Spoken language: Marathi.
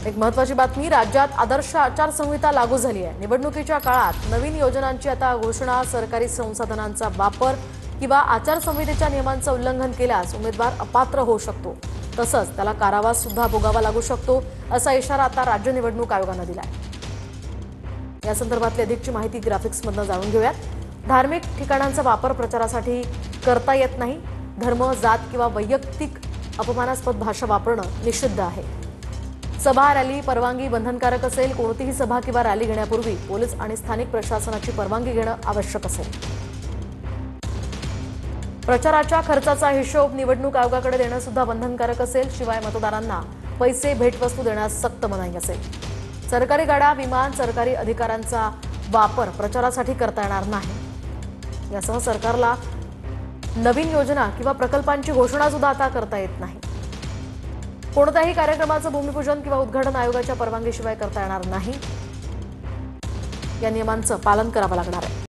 एक महत्त्वाची बातमी, राज्यात आदर्श आचारसंहिता लागू झाली आहे। निवडणुकीच्या काळात नवीन योजनांची आता घोषणा, सरकारी संसाधनांचा वापर किंवा आचारसंहितेच्या नियमांचं उल्लंघन केल्यास उमेदवार अपात्र होऊ शकतो। तसंच त्याला कारावास सुद्धा भोगावा लागू शकतो, असा इशारा आता राज्य निवडणूक आयोगाने दिलाय। या संदर्भातली अधिकची माहिती ग्राफिक्समधून जाणून घेऊयात। धार्मिक ठिकाणांचा वापर प्रचारासाठी करता येत नाही। धर्म, जात किंवा वैयक्तिक अपमानास्पद भाषा वापरणं निषिद्ध आहे। सभा, रॅली परवानगी बंधनकारक असेल। कोणतीही सभा किंवा रॅली घेण्यापूर्वी पोलीस आणि स्थानिक प्रशासनाची परवानगी घेणं आवश्यक असेल। प्रचाराच्या खर्चाचा हिशोब निवडणूक आयोगाकडे देणं सुद्धा बंधनकारक असेल। शिवाय मतदारांना पैसे, भेटवस्तू देण्यास सक्त मनाई असेल। सरकारी गाड्या, विमान, सरकारी अधिकाऱ्यांचा वापर प्रचारासाठी करता येणार नाही। यासह सरकारला नवीन योजना किंवा प्रकल्पांची घोषणा सुद्धा आता करता येत नाही। कोणत्याही कार्यक्रमाचं भूमिपूजन किंवा उद्घाटन आयोगाच्या परवानगीशिवाय करता येणार नाही। या नियमांचं पालन करावं लागणार आहे।